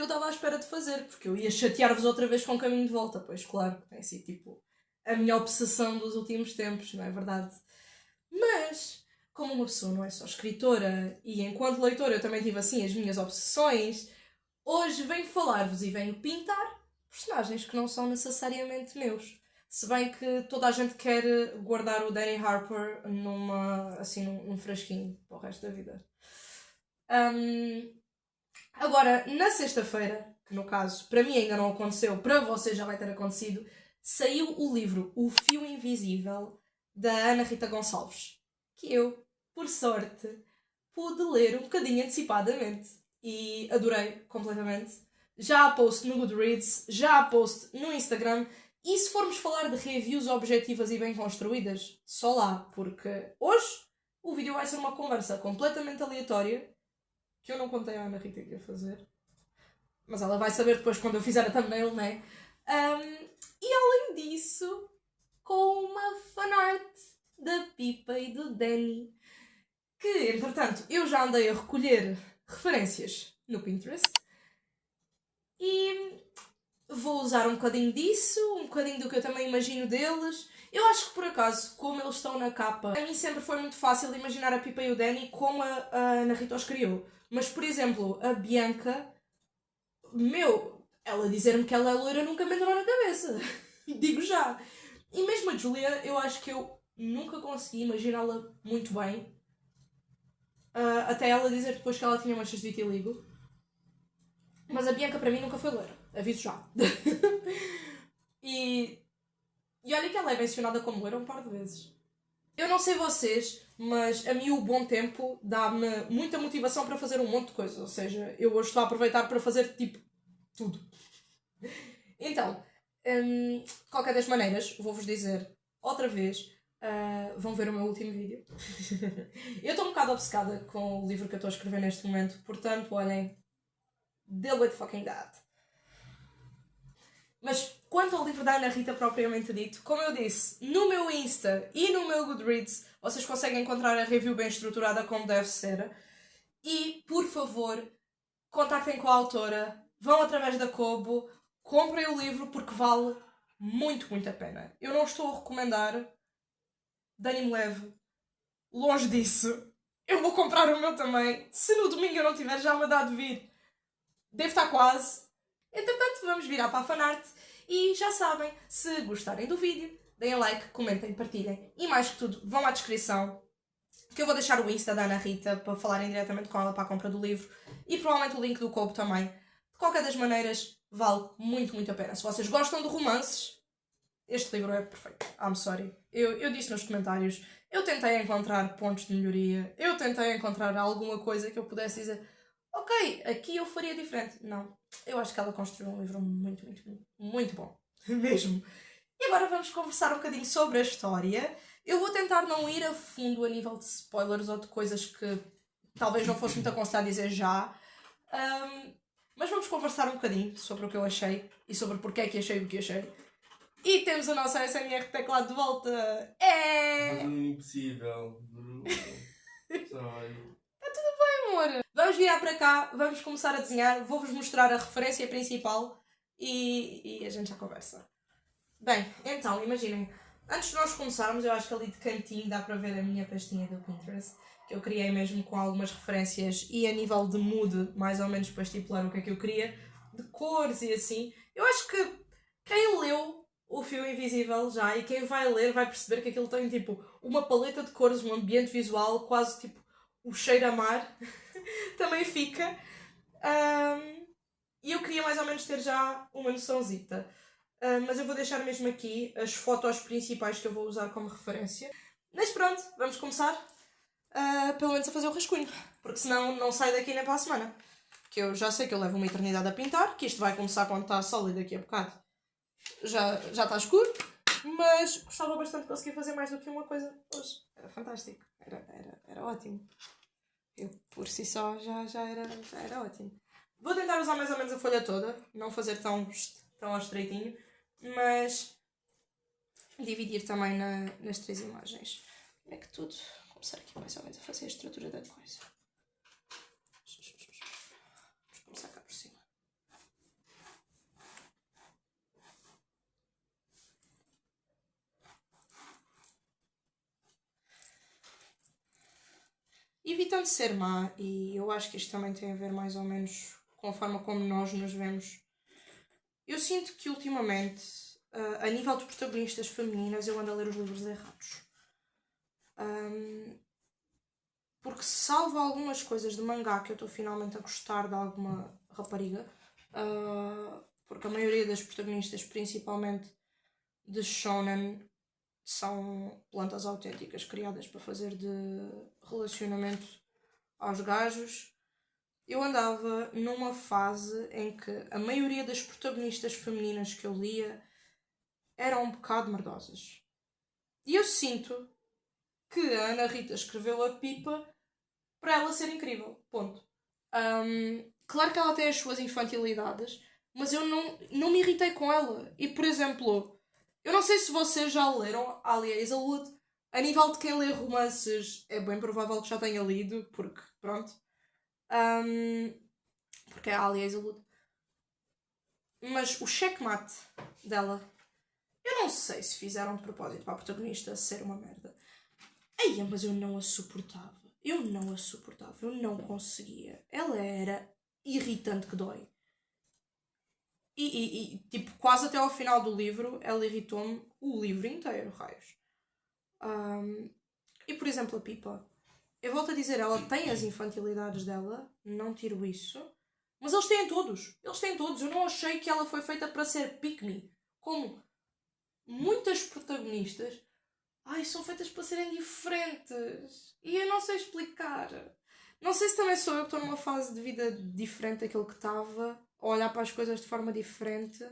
eu estava à espera de fazer, porque eu ia chatear-vos outra vez com o caminho de volta, pois claro, é assim, tipo, a minha obsessão dos últimos tempos, não é verdade? Mas, como uma pessoa não é só escritora, e enquanto leitora eu também tive assim as minhas obsessões, hoje venho falar-vos e venho pintar personagens que não são necessariamente meus. Se bem que toda a gente quer guardar o Danny Harper num frasquinho para o resto da vida. Agora, na sexta-feira, que no caso para mim ainda não aconteceu, para vocês já vai ter acontecido, saiu o livro O Fio Invisível, da Ana Rita Gonçalves, que eu, por sorte, pude ler um bocadinho antecipadamente e adorei completamente. Já há post no Goodreads, já há post no Instagram, e se formos falar de reviews objetivas e bem construídas, só lá, porque hoje o vídeo vai ser uma conversa completamente aleatória, que eu não contei à Ana Rita que ia fazer, mas ela vai saber depois quando eu fizer a thumbnail, não é? E além disso, com uma fanart da Pipa e do Danny, que, entretanto, eu já andei a recolher referências no Pinterest e vou usar um bocadinho disso, um bocadinho do que eu também imagino deles. Eu acho que, por acaso, como eles estão na capa, a mim sempre foi muito fácil imaginar a Pipa e o Danny como a Ana Rita os criou. Mas, por exemplo, a Bianca, ela dizer-me que ela é loira nunca me entrou na cabeça. Digo já. E mesmo a Julia, eu acho que eu nunca consegui imaginá-la muito bem. Até ela dizer depois que ela tinha manchas de vitiligo. Mas a Bianca para mim nunca foi loira. Aviso já. e olha que ela é mencionada como loira um par de vezes. Eu não sei vocês, mas a mim o bom tempo dá-me muita motivação para fazer um monte de coisas. Ou seja, eu hoje estou a aproveitar para fazer tipo tudo. Então, de qualquer das maneiras, vou-vos dizer outra vez, vão ver o meu último vídeo. Eu estou um bocado obcecada com o livro que eu estou a escrever neste momento, portanto, olhem, deal with fucking that. Mas quanto ao livro da Ana Rita propriamente dito, como eu disse, no meu Insta e no meu Goodreads, vocês conseguem encontrar a review bem estruturada como deve ser. E, por favor, contactem com a autora, vão através da Kobo, comprem o livro porque vale muito, muito a pena. Eu não estou a recomendar, Dani-me leve, longe disso. Eu vou comprar o meu também. Se no domingo eu não tiver já me dá de vir, deve estar quase. Entretanto, vamos virar para a fanart e já sabem, se gostarem do vídeo, deem like, comentem, partilhem e mais que tudo, vão à descrição que eu vou deixar o Insta da Ana Rita para falarem diretamente com ela para a compra do livro e provavelmente o link do Kobo também. De qualquer das maneiras, vale muito, muito a pena. Se vocês gostam de romances, este livro é perfeito. I'm sorry. Eu disse nos comentários, eu tentei encontrar pontos de melhoria, eu tentei encontrar alguma coisa que eu pudesse dizer ok, aqui eu faria diferente. Não, eu acho que ela construiu um livro muito, muito, muito bom. Mesmo. E agora vamos conversar um bocadinho sobre a história. Eu vou tentar não ir a fundo a nível de spoilers ou de coisas que talvez não fosse muito aconselhado dizer já. Mas vamos conversar um bocadinho sobre o que eu achei e sobre porque é que achei o que achei. E temos a nossa SMR teclado de volta. Mas um impossível. Sorry. Amor, vamos virar para cá, vamos começar a desenhar, vou-vos mostrar a referência principal e a gente já conversa. Bem, então, imaginem, antes de nós começarmos, eu acho que ali de cantinho dá para ver a minha pastinha do Pinterest, que eu criei mesmo com algumas referências e a nível de mood, mais ou menos para estipular o que é que eu queria, de cores e assim. Eu acho que quem leu O Fio Invisível já e quem vai ler vai perceber que aquilo tem tipo uma paleta de cores, um ambiente visual, quase tipo o cheiro a mar, também fica. E eu queria mais ou menos ter já uma noçãozita. Mas eu vou deixar mesmo aqui as fotos principais que eu vou usar como referência. Mas pronto, vamos começar pelo menos a fazer o rascunho. Porque senão não sai daqui nem para a semana. Que eu já sei que eu levo uma eternidade a pintar, que isto vai começar quando está sólido daqui a bocado. Já está escuro, mas gostava bastante de conseguir fazer mais do que uma coisa hoje. Era fantástico, era ótimo. Eu por si só já era ótimo. Vou tentar usar mais ou menos a folha toda, não fazer tão ao estreitinho, mas dividir também nas 3 imagens. Como é que tudo? Vou começar aqui mais ou menos a fazer a estrutura da coisa. Vamos começar cá por cima. evitando ser má, e eu acho que isto também tem a ver mais ou menos com a forma como nós nos vemos. Eu sinto que ultimamente, a nível de protagonistas femininas, eu ando a ler os livros errados. Porque salvo algumas coisas de mangá que eu estou finalmente a gostar de alguma rapariga, porque a maioria das protagonistas, principalmente de shonen, são plantas autênticas criadas para fazer de relacionamento aos gajos. Eu andava numa fase em que a maioria das protagonistas femininas que eu lia eram um bocado merdosas. E eu sinto que a Ana Rita escreveu a Pipa para ela ser incrível. Ponto. Claro que ela tem as suas infantilidades, mas eu não me irritei com ela. E, por exemplo, eu não sei se vocês já leram Alia Hazelwood. A nível de quem lê romances, é bem provável que já tenha lido, porque, pronto. Porque é a Alia Hazelwood. Mas o checkmate dela, eu não sei se fizeram de propósito para a protagonista ser uma merda. Ai, mas eu não a suportava. Eu não conseguia. Ela era irritante que dói. E tipo, quase até ao final do livro, ela irritou-me o livro inteiro, raios. E, por exemplo, a Pipa. Eu volto a dizer, ela tem as infantilidades dela, não tiro isso. Mas eles têm todos. Eu não achei que ela foi feita para ser pick-me. Como muitas protagonistas, são feitas para serem diferentes. E eu não sei explicar. Não sei se também sou eu que estou numa fase de vida diferente daquilo que estava, a olhar para as coisas de forma diferente.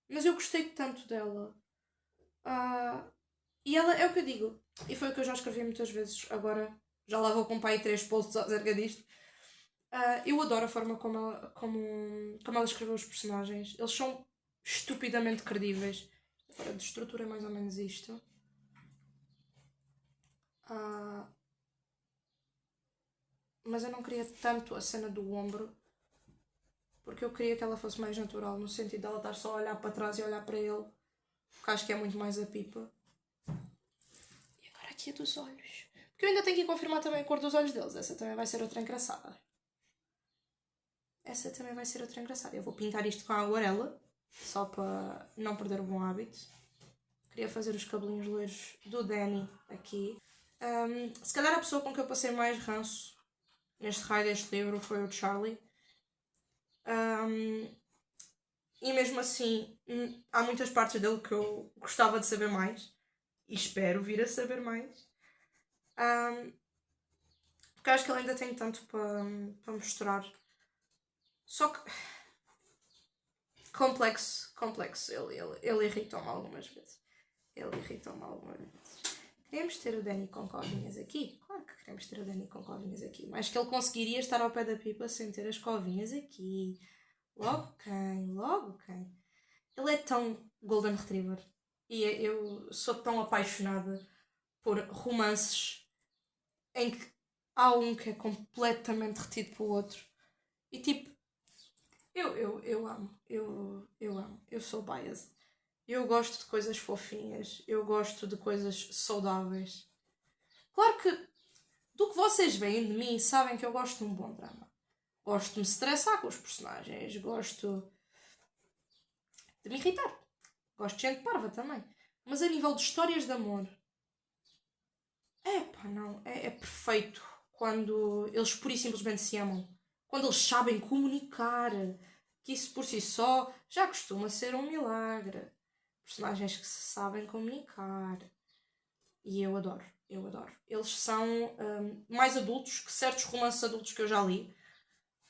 Mas eu gostei tanto dela. E ela, é o que eu digo, e foi o que eu já escrevi muitas vezes, agora já lá vou com pai 3 posts acerca disto. Eu adoro a forma como ela escreveu os personagens. Eles são estupidamente credíveis. Agora, de estrutura é mais ou menos isto. Mas eu não queria tanto a cena do ombro, porque eu queria que ela fosse mais natural, no sentido de ela estar só a olhar para trás e a olhar para ele, porque acho que é muito mais a Pipa. E agora aqui a dos olhos, porque eu ainda tenho que confirmar também a cor dos olhos deles. Essa também vai ser outra engraçada. Eu vou pintar isto com a aguarela, só para não perder o bom hábito. Queria fazer os cabelinhos loiros do Danny aqui. Se calhar a pessoa com que eu passei mais ranço neste raio deste livro foi o Charlie. E mesmo assim, há muitas partes dele que eu gostava de saber mais. E espero vir a saber mais. Porque acho que ele ainda tem tanto para mostrar. Só que... Complexo. Ele irritou-me algumas vezes. Queremos ter o Danny com covinhas aqui? Claro que queremos ter o Danny com covinhas aqui. Mas que ele conseguiria estar ao pé da Pipa sem ter as covinhas aqui. Logo quem? Ele é tão Golden Retriever. E eu sou tão apaixonada por romances em que há um que é completamente retido pelo outro. E tipo, eu amo. Eu amo. Eu sou biased. Eu gosto de coisas fofinhas. Eu gosto de coisas saudáveis. Claro que do que vocês veem de mim, sabem que eu gosto de um bom drama. Gosto de me estressar com os personagens. Gosto de me irritar. Gosto de gente parva também. Mas a nível de histórias de amor, não. É perfeito quando eles pura e simplesmente se amam. Quando eles sabem comunicar. Que isso por si só já costuma ser um milagre. Personagens que se sabem comunicar. E eu adoro. Eles são mais adultos que certos romances adultos que eu já li.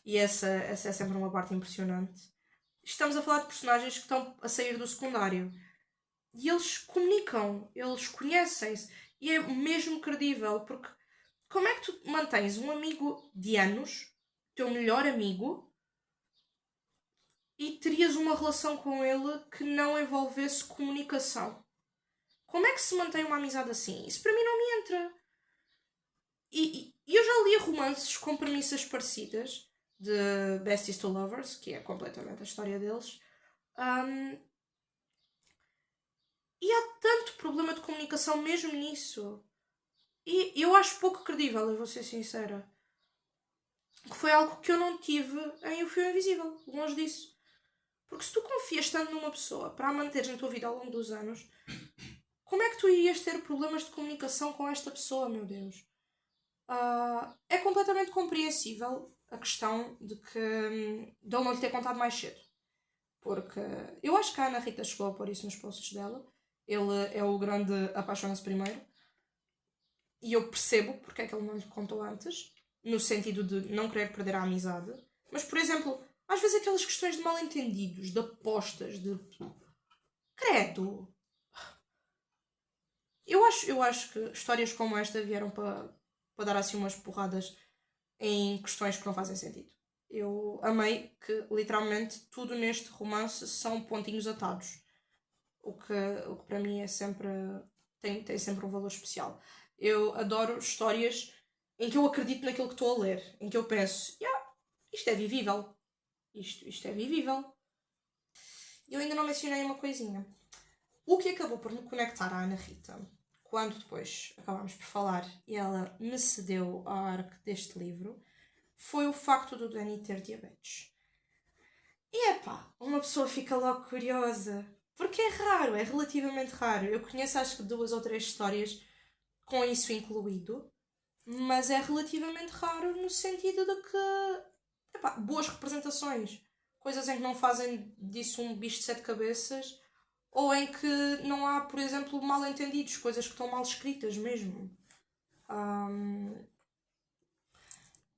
E essa é sempre uma parte impressionante. Estamos a falar de personagens que estão a sair do secundário. E eles comunicam. Eles conhecem-se. E é mesmo credível. Porque como é que tu mantens um amigo de anos, teu melhor amigo, e terias uma relação com ele que não envolvesse comunicação? Como é que se mantém uma amizade assim? Isso para mim não me entra. E eu já li romances com premissas parecidas, de Besties to Lovers, que é completamente a história deles. E há tanto problema de comunicação mesmo nisso. E eu acho pouco credível, eu vou ser sincera. que foi algo que eu não tive em O Fio Invisível, longe disso. Porque se tu confias tanto numa pessoa para a manteres na tua vida ao longo dos anos, como é que tu irias ter problemas de comunicação com esta pessoa, meu Deus? É completamente compreensível a questão de ele não lhe ter contado mais cedo. Porque eu acho que a Ana Rita chegou a pôr isso nos posts dela. Ele é o grande apaixona-se primeiro. E eu percebo porque é que ele não lhe contou antes. No sentido de não querer perder a amizade. Mas, por exemplo, às vezes aquelas questões de mal-entendidos, de apostas, de... Credo! Eu acho que histórias como esta vieram para dar assim umas porradas em questões que não fazem sentido. Eu amei que literalmente tudo neste romance são pontinhos atados. O que para mim é sempre. Tem sempre um valor especial. Eu adoro histórias em que eu acredito naquilo que estou a ler. Em que eu penso, isto é vivível. Isto é vivível. Eu ainda não mencionei uma coisinha. O que acabou por me conectar à Ana Rita, quando depois acabámos por falar e ela me cedeu a arco deste livro, foi o facto do Danny ter diabetes. E uma pessoa fica logo curiosa. Porque é raro, é relativamente raro. Eu conheço acho que 2 ou 3 histórias com isso incluído, mas é relativamente raro no sentido de que, boas representações. Coisas em que não fazem disso um bicho de 7 cabeças, ou em que não há, por exemplo, mal-entendidos, coisas que estão mal escritas mesmo.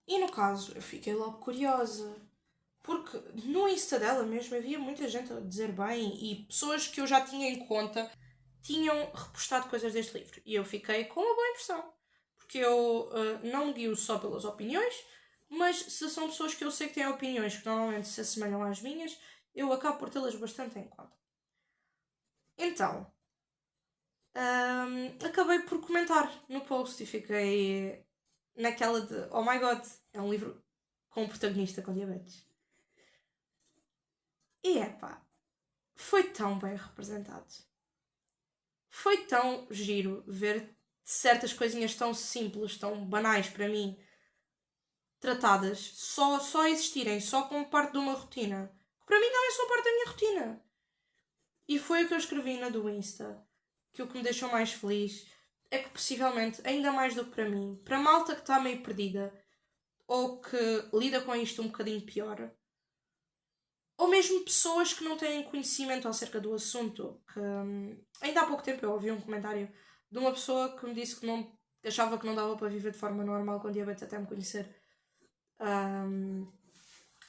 E no caso, eu fiquei logo curiosa. Porque no Insta dela mesmo havia muita gente a dizer bem e pessoas que eu já tinha em conta tinham repostado coisas deste livro. E eu fiquei com uma boa impressão. Porque eu não me guio só pelas opiniões, mas se são pessoas que eu sei que têm opiniões que normalmente se assemelham às minhas, eu acabo por tê-las bastante em conta. Então, acabei por comentar no post e fiquei naquela de oh my god, é um livro com um protagonista com diabetes. E foi tão bem representado. Foi tão giro ver certas coisinhas tão simples, tão banais para mim, tratadas, só existirem, só como parte de uma rotina. Que para mim também são parte da minha rotina. E foi o que eu escrevi na do Insta. Que o que me deixou mais feliz é que possivelmente, ainda mais do que para mim, para a malta que está meio perdida, ou que lida com isto um bocadinho pior, ou mesmo pessoas que não têm conhecimento acerca do assunto. Que, ainda há pouco tempo eu ouvi um comentário de uma pessoa que me disse que achava que não dava para viver de forma normal com diabetes até me conhecer.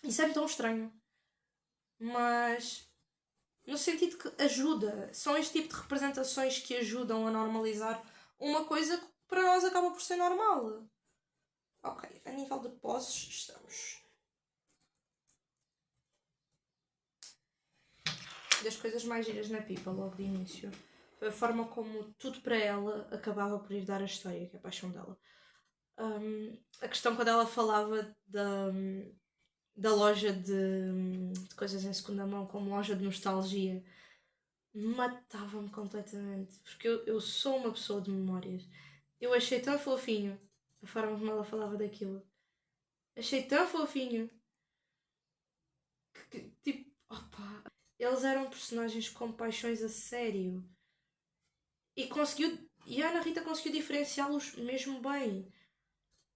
Isso é tão estranho. Mas no sentido que ajuda. São este tipo de representações que ajudam a normalizar uma coisa que para nós acaba por ser normal. Ok, a nível de posses estamos. Das coisas mais giras na Pipa, logo de início, foi a forma como tudo para ela acabava por ir dar a história, que é a paixão dela. A questão quando ela falava da loja de coisas em segunda mão como loja de nostalgia, matava-me completamente. Porque eu sou uma pessoa de memórias. Eu achei tão fofinho a forma como ela falava daquilo. Achei tão fofinho que tipo, eles eram personagens com paixões a sério. E a Ana Rita conseguiu diferenciá-los mesmo bem.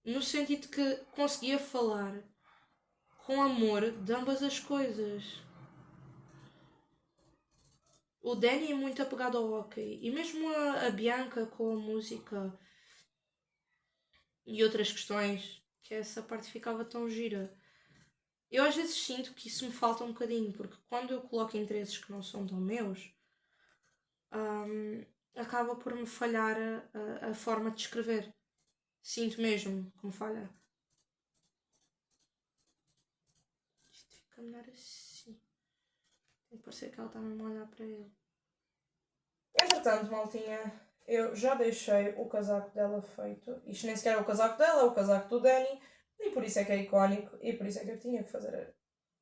No sentido que conseguia falar com amor de ambas as coisas. O Danny é muito apegado ao hockey. E mesmo a Bianca com a música e outras questões, que essa parte ficava tão gira. Eu às vezes sinto que isso me falta um bocadinho, porque quando eu coloco interesses que não são tão meus, acaba por me falhar a forma de escrever. Sinto mesmo que me falha. Isto fica melhor assim. Tem que parecer que ela está mesmo a olhar para ele. Entretanto, maltinha, eu já deixei o casaco dela feito. Isto nem sequer é o casaco dela, é o casaco do Danny. E por isso é que é icónico. E por isso é que eu tinha que fazer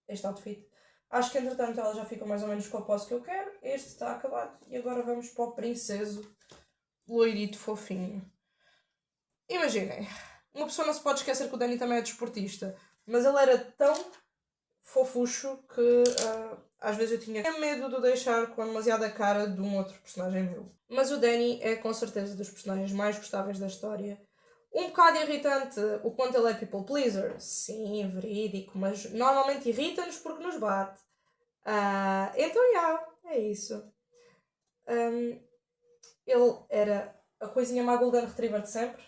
este outfit. Acho que entretanto ela já fica mais ou menos com a pose que eu quero. Este está acabado. E agora vamos para o princeso loirito fofinho. Imaginem, uma pessoa não se pode esquecer que o Danny também é desportista. Mas ele era tão fofucho que às vezes eu tinha medo de o deixar com demasiada cara de um outro personagem meu. Mas o Danny é com certeza dos personagens mais gostáveis da história. Um bocado irritante o quanto ele é people pleaser. Sim, verídico, mas normalmente irrita-nos porque nos bate. Então, é isso. Ele era a coisinha mais Golden Retriever de sempre.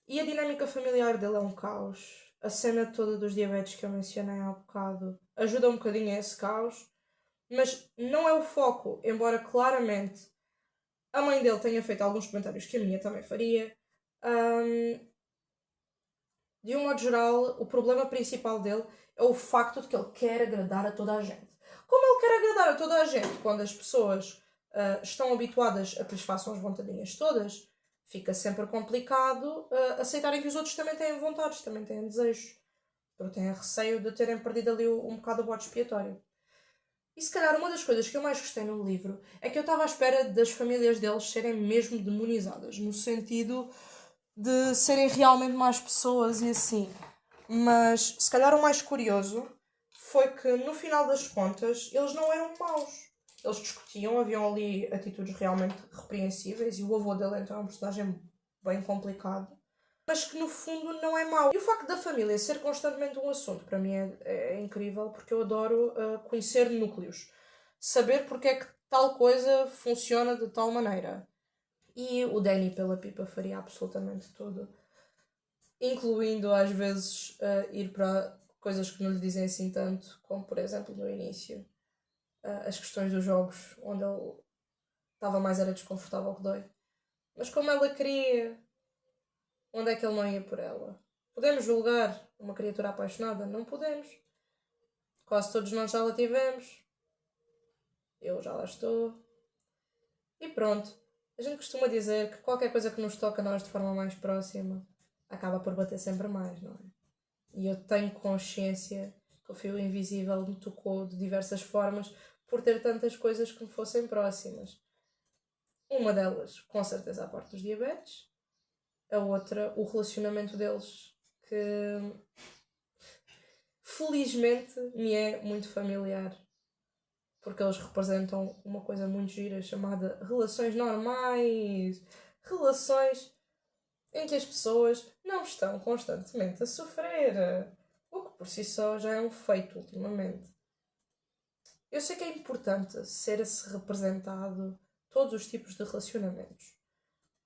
E a dinâmica familiar dele é um caos. A cena toda dos diabetes que eu mencionei há bocado ajuda um bocadinho a esse caos. Mas não é o foco, embora claramente a mãe dele tenha feito alguns comentários que a minha também faria. De um modo geral, o problema principal dele é o facto de que ele quer agradar a toda a gente. Como ele quer agradar a toda a gente quando as pessoas estão habituadas a que lhes façam as vontadinhas todas, fica sempre complicado aceitarem que os outros também têm vontades, também têm desejos. Porque têm receio de terem perdido ali um bocado o bode expiatório. E se calhar uma das coisas que eu mais gostei no livro é que eu estava à espera das famílias deles serem mesmo demonizadas, no sentido de serem realmente más pessoas e assim. Mas se calhar o mais curioso foi que no final das contas eles não eram maus. Eles discutiam, haviam ali atitudes realmente repreensíveis e o avô dele então é um personagem bem complicado, mas que no fundo não é mau. E o facto da família ser constantemente um assunto para mim é incrível, porque eu adoro conhecer núcleos, saber porque é que tal coisa funciona de tal maneira. E o Danny pela pipa faria absolutamente tudo, incluindo às vezes ir para coisas que não lhe dizem assim tanto, como por exemplo no início as questões dos jogos, onde ele estava mais era desconfortável que dói. Mas como ela queria, onde é que ele não ia por ela? Podemos julgar uma criatura apaixonada? Não podemos. Quase todos nós já lá tivemos. Eu já lá estou. E pronto. A gente costuma dizer que qualquer coisa que nos toca a nós de forma mais próxima acaba por bater sempre mais, não é? E eu tenho consciência que o fio invisível me tocou de diversas formas por ter tantas coisas que me fossem próximas. Uma delas, com certeza, a parte dos diabetes. A outra, o relacionamento deles, que felizmente me é muito familiar, porque eles representam uma coisa muito gira chamada relações normais, relações em que as pessoas não estão constantemente a sofrer, o que por si só já é um feito ultimamente. Eu sei que é importante ser-se representado todos os tipos de relacionamentos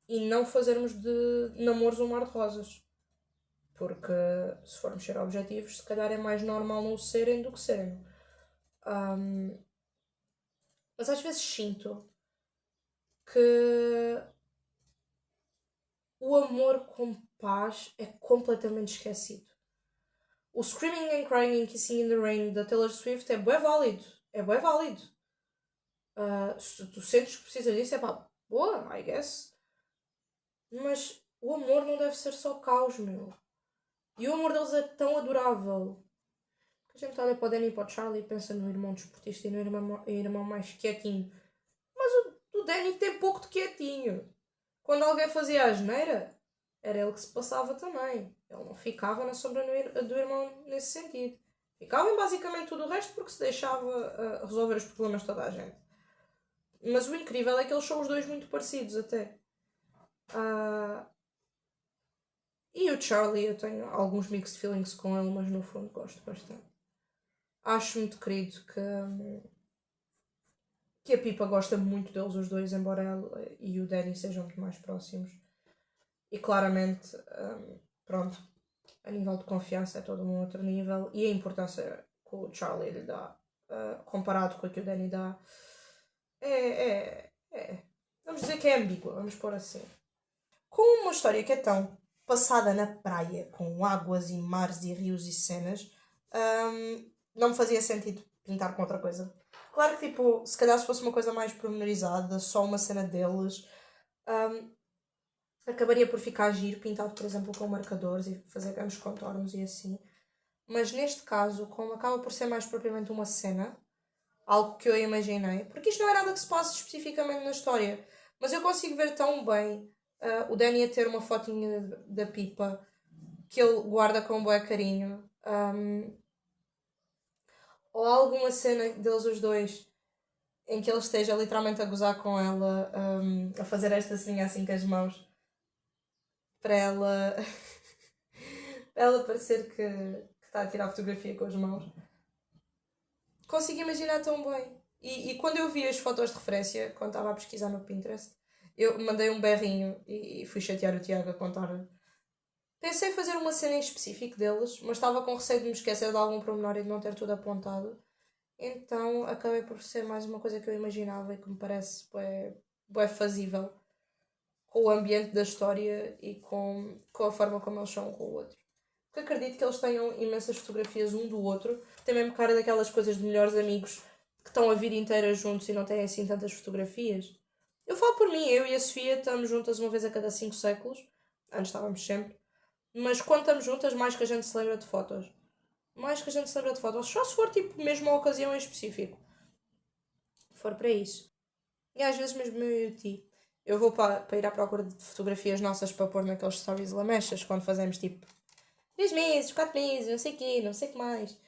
e não fazermos de namoros um mar de rosas. Porque se formos ser objetivos, se calhar é mais normal não serem do que serem. Mas às vezes sinto que o amor com paz é completamente esquecido. O Screaming and Crying and Kissing in the Rain da Taylor Swift é bué válido. É bué válido. Se tu sentes que precisas disso, é pá, boa, I guess. Mas o amor não deve ser só caos, meu. E o amor deles é tão adorável. A gente olha para o Danny e para o Charlie e pensa no irmão desportista e no irmão mais quietinho. Mas o Danny tem pouco de quietinho. Quando alguém fazia a asneira, era ele que se passava também. Ele não ficava na sombra do irmão nesse sentido. Ficava em basicamente tudo o resto porque se deixava resolver os problemas de toda a gente. Mas o incrível é que eles são os dois muito parecidos até. E o Charlie, eu tenho alguns mixed feelings com ele, mas no fundo gosto bastante. Acho muito querido que a Pipa gosta muito deles os dois, embora ela e o Danny sejam muito mais próximos. E claramente, pronto, a nível de confiança é todo um outro nível. E a importância que o Charlie lhe dá, comparado com a que o Danny dá, vamos dizer que é ambígua, vamos pôr assim. Com uma história que é tão passada na praia, com águas e mares e rios e cenas, não me fazia sentido pintar com outra coisa. Claro que, tipo, se calhar se fosse uma coisa mais pormenorizada, só uma cena deles, acabaria por ficar giro, pintado, por exemplo, com marcadores e fazer grandes contornos e assim. Mas neste caso, como acaba por ser mais propriamente uma cena, algo que eu imaginei, porque isto não é nada que se passe especificamente na história, mas eu consigo ver tão bem o Danny a ter uma fotinha da Pipa que ele guarda com um bué carinho Um, ou alguma cena deles os dois em que ele esteja literalmente a gozar com ela, a fazer esta assim assim com as mãos para ela para ela parecer que está a tirar fotografia com as mãos. Consigo imaginar tão bem. E quando eu vi as fotos de referência, quando estava a pesquisar no Pinterest, eu mandei um berrinho e fui chatear o Tiago a contar. Pensei em fazer uma cena em específico deles, mas estava com receio de me esquecer de algum pormenor e de não ter tudo apontado. Então acabei por ser mais uma coisa que eu imaginava e que me parece bué fazível com o ambiente da história e com a forma como eles são um com o outro. Porque acredito que eles tenham imensas fotografias um do outro. Tem mesmo cara daquelas coisas de melhores amigos que estão a vida inteira juntos e não têm assim tantas fotografias. Eu falo por mim, eu e a Sofia estamos juntas uma vez a cada 5 séculos. Antes estávamos sempre. Mas quando estamos juntas, mais que a gente se lembra de fotos. Mais que a gente se lembra de fotos. Só se for tipo mesmo uma ocasião em específico. Se for para isso. E às vezes mesmo eu e o Ti. Eu vou para ir à procura de fotografias nossas para pôr naqueles stories lamechas quando fazemos tipo 3 meses, 4 meses, não sei o quê, não sei o que mais.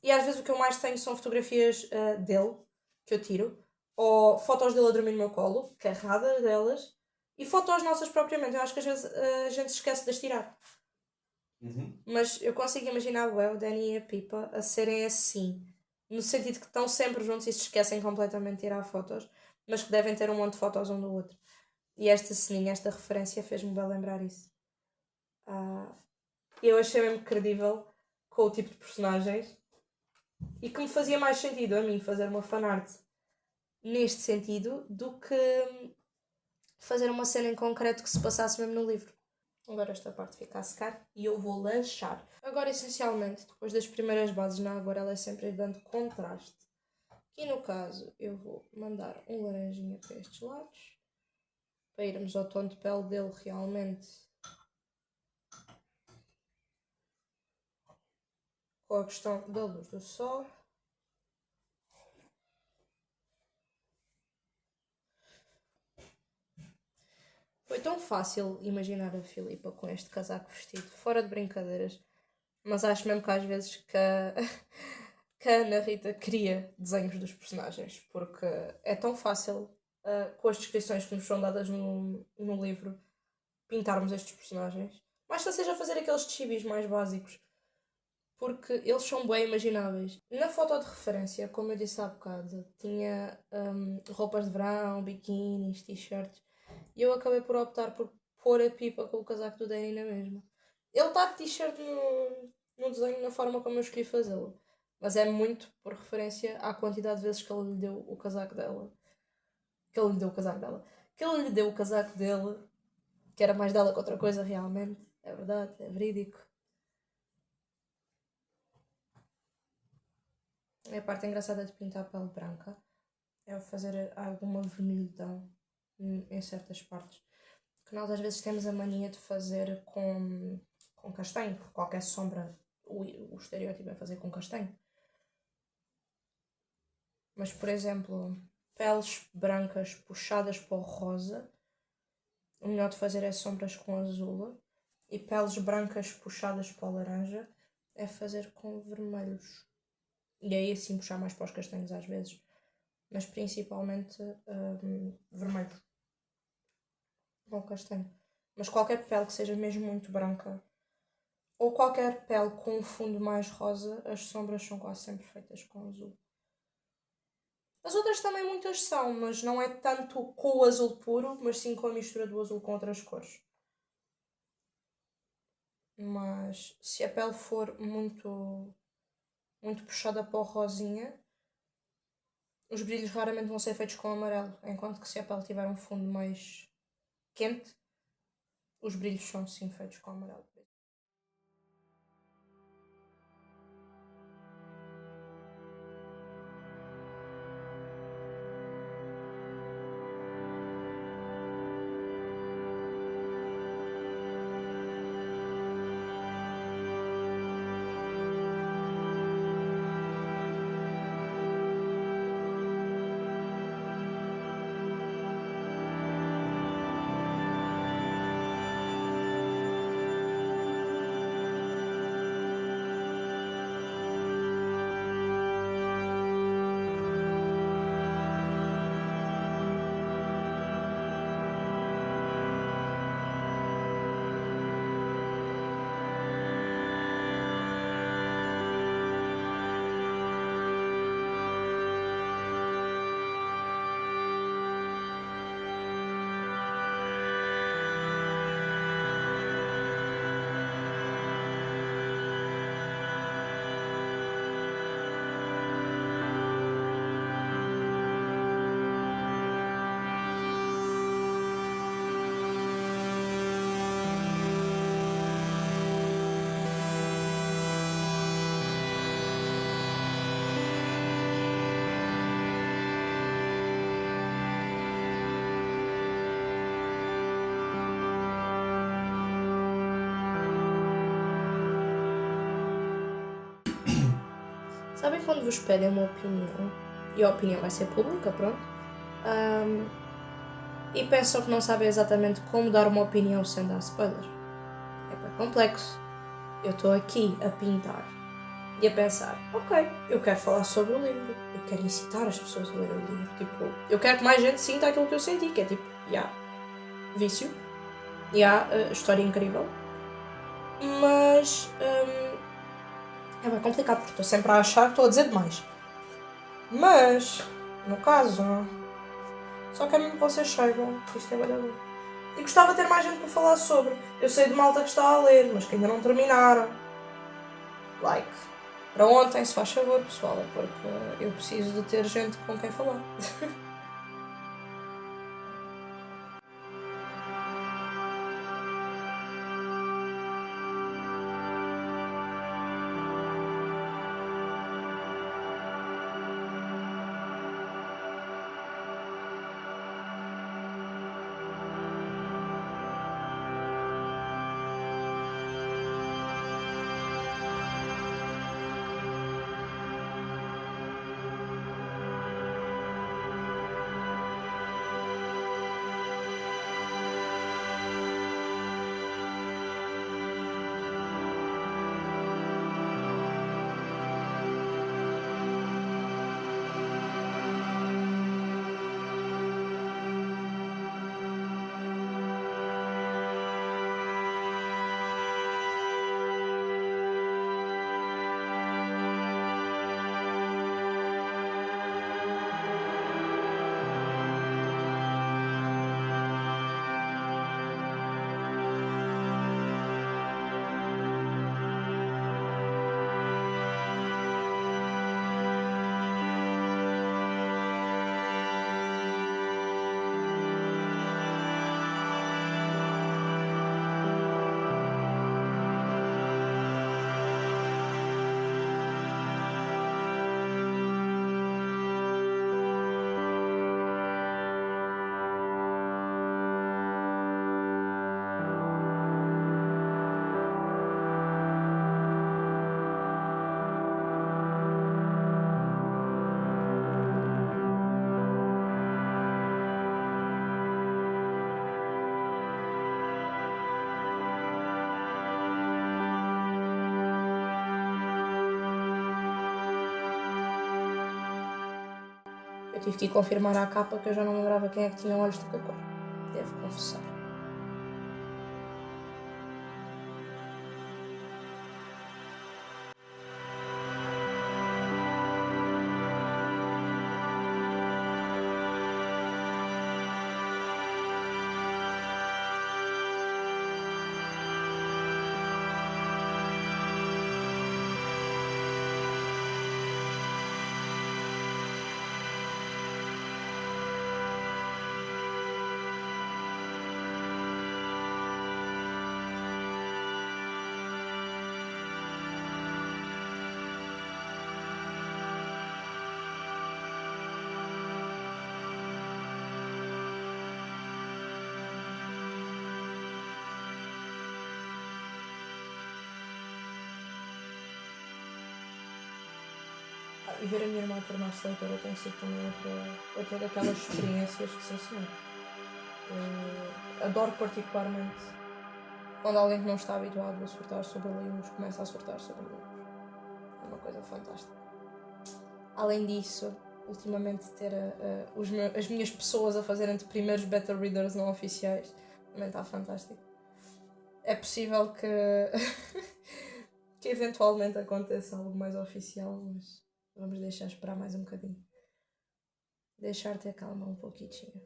E às vezes o que eu mais tenho são fotografias dele, que eu tiro, ou fotos dele a dormir no meu colo, carradas delas, e fotos nossas propriamente. Eu acho que às vezes a gente se esquece de as tirar. Mas eu consigo imaginar o Danny e a Pipa a serem assim, no sentido que estão sempre juntos e se esquecem completamente de tirar fotos, mas que devem ter um monte de fotos um do outro. E esta ceninha, esta referência fez-me bem lembrar isso. Eu achei mesmo credível com o tipo de personagens e que me fazia mais sentido a mim fazer uma fanart neste sentido do que fazer uma cena em concreto que se passasse mesmo no livro. Agora esta parte fica a secar e eu vou lanchar. Agora, essencialmente, depois das primeiras bases na aguarela é sempre dando contraste. E no caso, eu vou mandar um laranjinha para estes lados, para irmos ao tom de pele dele realmente com a questão da luz do sol. Foi tão fácil imaginar a Filipa com este casaco vestido, fora de brincadeiras, mas acho mesmo que às vezes que a Ana Rita cria desenhos dos personagens, porque é tão fácil, com as descrições que nos são dadas no livro, pintarmos estes personagens. Mas que seja fazer aqueles chibis mais básicos, porque eles são bem imagináveis. Na foto de referência, como eu disse há bocado, tinha roupas de verão, biquínis, t-shirts, e eu acabei por optar por pôr a Pipa com o casaco do Danny na mesma. Ele está de t-shirt no desenho, na forma como eu escolhi fazê-lo. Mas é muito por referência à quantidade de vezes que ele lhe deu o casaco dela. Que ele lhe deu o casaco dela. Que ele lhe deu o casaco dele. Que era mais dela que outra coisa, realmente. É verdade, é verídico. É a parte engraçada de pintar a pele branca. É fazer alguma vermelhidão em certas partes. Que nós às vezes temos a mania de fazer com castanho. Porque qualquer sombra, o estereótipo é fazer com castanho. Mas, por exemplo, peles brancas puxadas para o rosa, o melhor de fazer é sombras com azul. E peles brancas puxadas para o laranja é fazer com vermelhos. E aí assim puxar mais para os castanhos às vezes. Mas principalmente vermelho. Ou castanho. Mas qualquer pele que seja mesmo muito branca, ou qualquer pele com um fundo mais rosa, as sombras são quase sempre feitas com azul. As outras também muitas são, mas não é tanto com o azul puro, mas sim com a mistura do azul com outras cores. Mas se a pele for muito puxada para o rosinha, os brilhos raramente vão ser feitos com amarelo, enquanto que se a pele tiver um fundo mais quente, os brilhos são sim feitos com amarelo. Sabem quando vos pedem uma opinião, e a opinião vai ser pública, pronto, e pensam que não sabem exatamente como dar uma opinião sem dar spoiler? É bem complexo. Eu estou aqui a pintar e a pensar, ok, eu quero falar sobre o livro, eu quero incitar as pessoas a ler o livro, tipo, eu quero que mais gente sinta aquilo que eu senti, que é tipo, vício, história incrível, mas é bem complicado porque estou sempre a achar que estou a dizer demais. Mas, no caso, só quero mesmo que vocês saibam que isto é bem. E gostava de ter mais gente para falar sobre. Eu sei de malta que está a ler, mas que ainda não terminaram. Like, para ontem, se faz favor, pessoal, é porque eu preciso de ter gente com quem falar. Eu tive que ir confirmar à capa que eu já não lembrava quem é que tinha olhos de que cor. Devo confessar. E ver a minha irmã tornar-se leitora tem sido também outra daquelas experiências que se assume. Adoro particularmente quando alguém que não está habituado a surtar sobre livros começa a surtar sobre livros. É uma coisa fantástica. Além disso, ultimamente ter as minhas pessoas a fazerem de primeiros beta readers não oficiais também está fantástico. É possível que que eventualmente aconteça algo mais oficial, mas vamos deixar esperar mais um bocadinho. Deixar ter calma um pouquinho. Está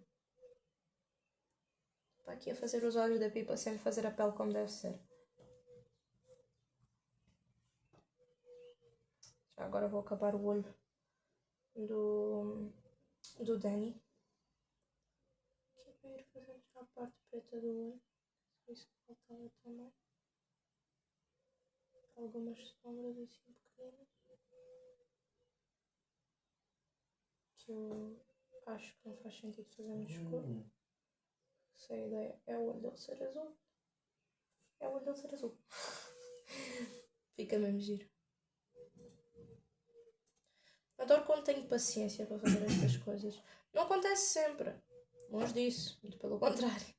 aqui a fazer os olhos da pipa sem fazer a pele como deve ser. Já agora vou acabar o olho do Danny. Aqui para ir fazendo já a parte preta do olho. Isso que faltava também. Algumas sombras assim pequenas. Que eu acho que não faz sentido fazer muito escuro. Se a ideia é o olho dele ser azul. É o olho dele ser azul. Fica mesmo giro. Adoro quando tenho paciência para fazer estas coisas. Não acontece sempre. Longe disso. Muito pelo contrário.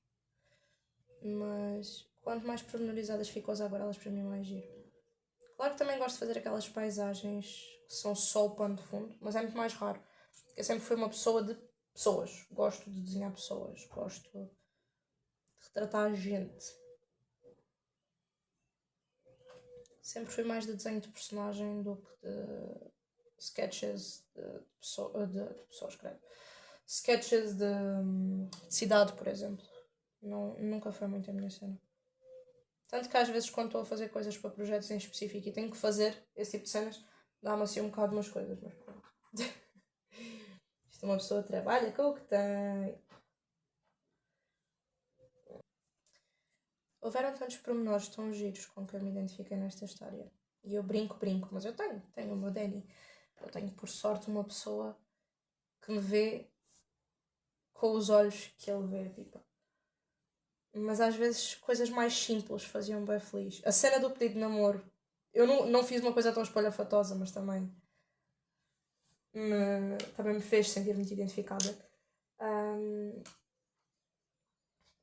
Mas quanto mais pormenorizadas ficam as aquarelas, para mim é mais giro. Claro que também gosto de fazer aquelas paisagens que são só o pano de fundo, mas é muito mais raro. Eu sempre fui uma pessoa de pessoas. Gosto de desenhar pessoas. Gosto de retratar gente. Sempre fui mais de desenho de personagem do que de sketches de pessoas, credo. Sketches de cidade, por exemplo. Não, nunca foi muito a minha cena. Tanto que às vezes quando estou a fazer coisas para projetos em específico e tenho que fazer esse tipo de cenas, dá-me assim um bocado umas coisas, mas pronto. Isto uma pessoa trabalha com o que tem. Houveram tantos pormenores tão giros com que eu me identifiquei nesta história. E eu brinco, mas eu tenho o meu Danny. Eu tenho, por sorte, uma pessoa que me vê com os olhos que ele vê, tipo. Mas às vezes coisas mais simples faziam-me bem feliz. A cena do pedido de namoro. Eu não fiz uma coisa tão espalhafatosa, mas também me fez sentir muito identificada.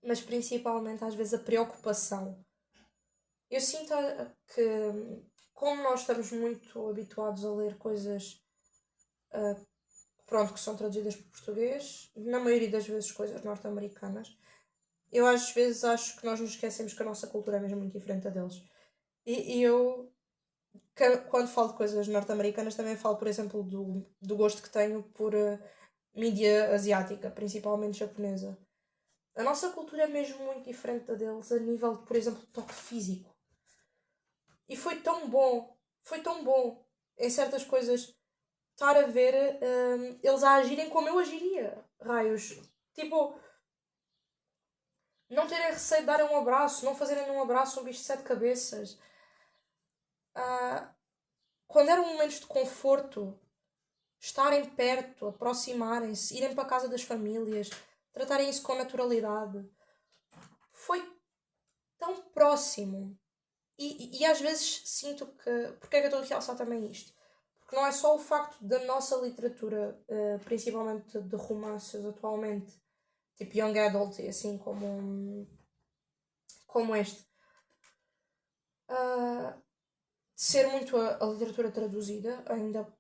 Mas principalmente às vezes a preocupação. Eu sinto que, como nós estamos muito habituados a ler coisas que são traduzidas para português, na maioria das vezes coisas norte-americanas, eu às vezes acho que nós nos esquecemos que a nossa cultura é mesmo muito diferente da deles. E eu, quando falo de coisas norte-americanas, também falo, por exemplo, do gosto que tenho por mídia asiática, principalmente japonesa. A nossa cultura é mesmo muito diferente da deles a nível de, por exemplo, toque físico. E foi tão bom em certas coisas estar a ver eles a agirem como eu agiria. Raios. Tipo, não terem receio de darem um abraço, não fazerem um abraço um bicho de 7 cabeças. Quando eram momentos de conforto, estarem perto, aproximarem-se, irem para a casa das famílias, tratarem isso com naturalidade. Foi tão próximo. E às vezes sinto que... Porque é que eu estou a realçar também isto? Porque não é só o facto da nossa literatura, principalmente de romances atualmente, tipo Young Adult e assim como este, ser muito a literatura traduzida, ainda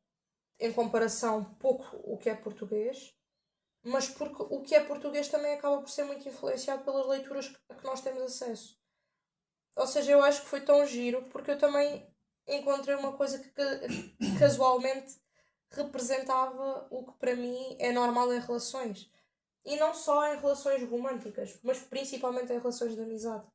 em comparação pouco o que é português, mas porque o que é português também acaba por ser muito influenciado pelas leituras a que nós temos acesso. Ou seja, eu acho que foi tão giro porque eu também encontrei uma coisa que casualmente representava o que para mim é normal em relações. E não só em relações românticas, mas principalmente em relações de amizade.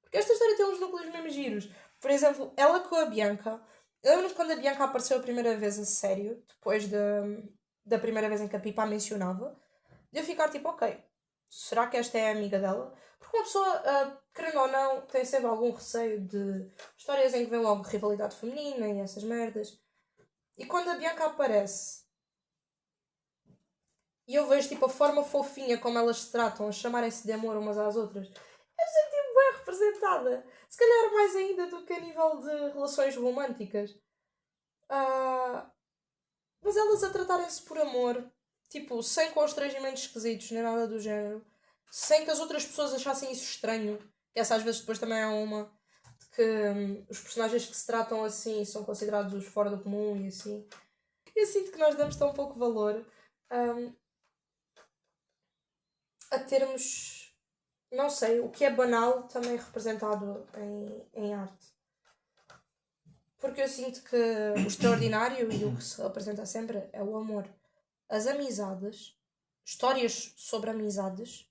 Porque esta história tem uns núcleos mesmo giros. Por exemplo, ela com a Bianca. Eu lembro-me quando a Bianca apareceu a primeira vez a sério, depois da primeira vez em que a Pipa a mencionava, de eu ficar tipo, ok, será que esta é a amiga dela? Porque uma pessoa, querendo ou não, tem sempre algum receio de histórias em que vem logo rivalidade feminina e essas merdas. E quando a Bianca aparece e eu vejo tipo a forma fofinha como elas se tratam, a chamarem-se de amor umas às outras, eu senti-me bem representada. Se calhar mais ainda do que a nível de relações românticas. Mas elas a tratarem-se por amor, tipo, sem constrangimentos esquisitos, nem nada do género, sem que as outras pessoas achassem isso estranho, que essa às vezes depois também é uma, de que os personagens que se tratam assim são considerados os fora do comum e assim. Eu sinto que nós damos tão pouco valor a termos, não sei, o que é banal também representado em arte. Porque eu sinto que o extraordinário e o que se representa sempre é o amor. As amizades, histórias sobre amizades,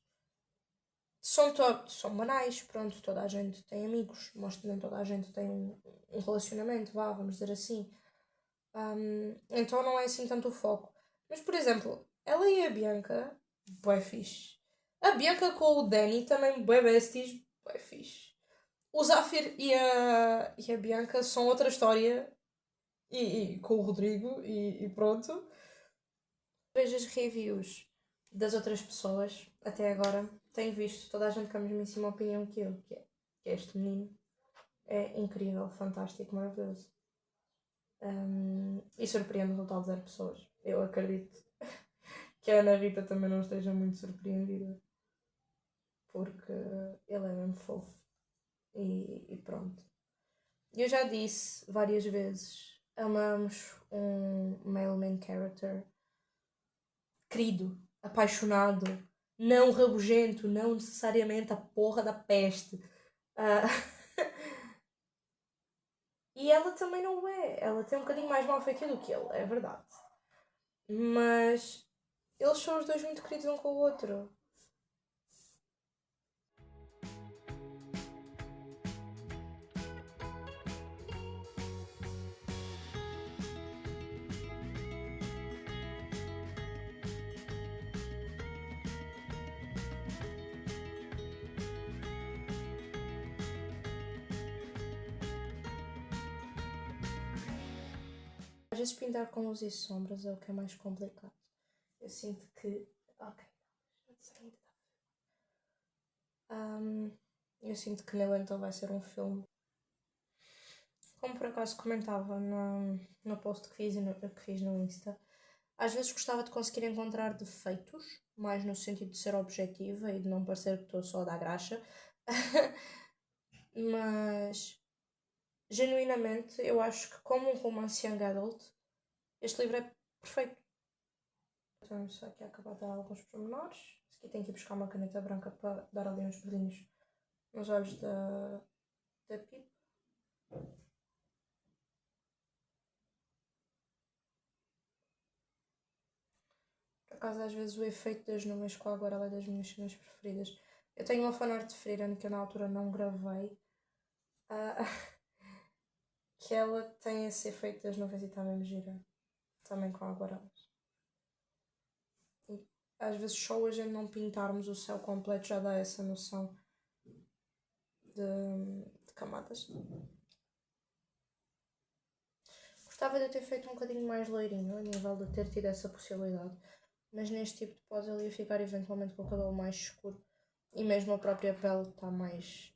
são banais. Pronto, toda a gente tem amigos, mas nem toda a gente tem um relacionamento, vamos dizer assim. Então não é assim tanto o foco. Mas, por exemplo, ela e a Bianca, bué fixe. A Bianca com o Danny também bué besties, bué fixe. O Zafir e a Bianca são outra história. E com o Rodrigo e pronto. Vejo as reviews das outras pessoas até agora. Tenho visto toda a gente com a mesmíssima opinião que eu, que é este menino é incrível, fantástico, maravilhoso. E surpreende um total de 0 pessoas. Eu acredito que a Ana Rita também não esteja muito surpreendida. Porque ele é mesmo fofo. E pronto. Eu já disse várias vezes, amamos um male main character querido, apaixonado, não rabugento, não necessariamente a porra da peste. E ela também não é. Ela tem um bocadinho mais mal feitio do que ele, é verdade. Mas eles são os dois muito queridos um com o outro. Às vezes pintar com luz e sombras é o que é mais complicado. Eu sinto que... Ok. Eu sinto que Nele então vai ser um filme. Como por acaso comentava no post que fiz no Insta, às vezes gostava de conseguir encontrar defeitos, mais no sentido de ser objetiva e de não parecer que estou só a dar graxa. Mas, genuinamente, eu acho que como um romance young adult, este livro é perfeito. Então, só aqui a acabar de dar alguns pormenores. Aqui tenho que ir buscar uma caneta branca para dar ali uns brilhinhos nos olhos da Pipa. Por acaso, às vezes o efeito das nuvens com a aguarela é das minhas cenas preferidas. Eu tenho uma fanart de Frieren que eu na altura não gravei. Que ela tem esse efeito das nuvens e está mesmo gira. Também com aguarelas. E às vezes só a gente não pintarmos o céu completo já dá essa noção de camadas. Gostava de eu ter feito um bocadinho mais loirinho a nível de ter tido essa possibilidade. Mas neste tipo de pose ele ia ficar eventualmente com o cabelo mais escuro. E mesmo a própria pele está mais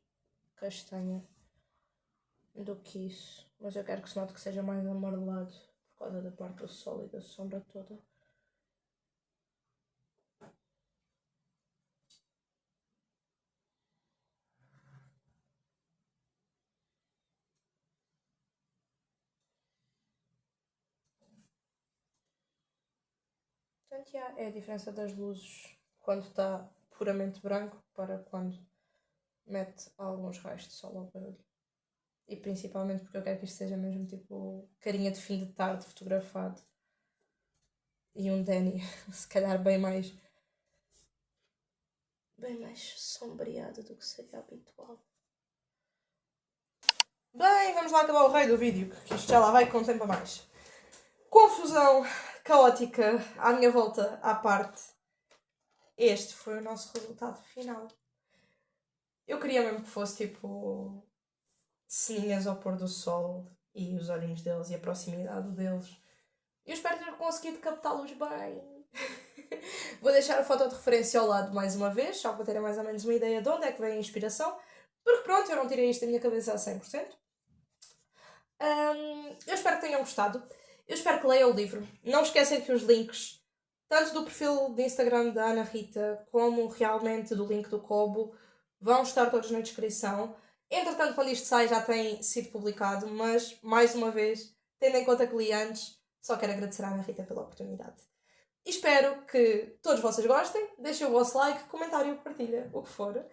castanha do que isso. Mas eu quero que se note que seja mais amarelado por causa da parte do sol e da sombra toda. Portanto, é a diferença das luzes quando está puramente branco para quando mete alguns raios de sol ao barulho. E principalmente porque eu quero que isto seja mesmo tipo carinha de fim de tarde fotografado. E um Danny, se calhar bem mais sombreado do que seria habitual. Bem, vamos lá acabar o rei do vídeo, que isto já lá vai com tempo a mais. Confusão caótica à minha volta à parte. Este foi o nosso resultado final. Eu queria mesmo que fosse tipo ceninhas ao pôr do sol e os olhinhos deles e a proximidade deles. Eu espero ter conseguido captá-los bem. Vou deixar a foto de referência ao lado mais uma vez, só para terem mais ou menos uma ideia de onde é que vem a inspiração. Porque pronto, eu não tirei isto da minha cabeça a 100%. Eu espero que tenham gostado. Eu espero que leiam o livro. Não esquecem que os links, tanto do perfil de Instagram da Ana Rita, como realmente do link do Kobo, vão estar todos na descrição. Entretanto, quando isto sai já tem sido publicado, mas, mais uma vez, tendo em conta que li antes, só quero agradecer à Ana Rita pela oportunidade. E espero que todos vocês gostem. Deixem o vosso like, comentário, partilha, o que for.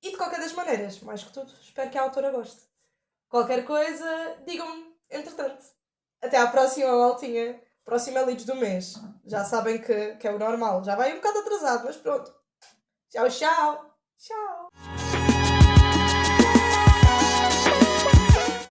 E de qualquer das maneiras, mais que tudo, espero que a autora goste. Qualquer coisa, digam-me, entretanto. Até à próxima, maltinha. Próxima Leads do mês. Já sabem que é o normal. Já vai um bocado atrasado, mas pronto. Tchau, tchau. Tchau.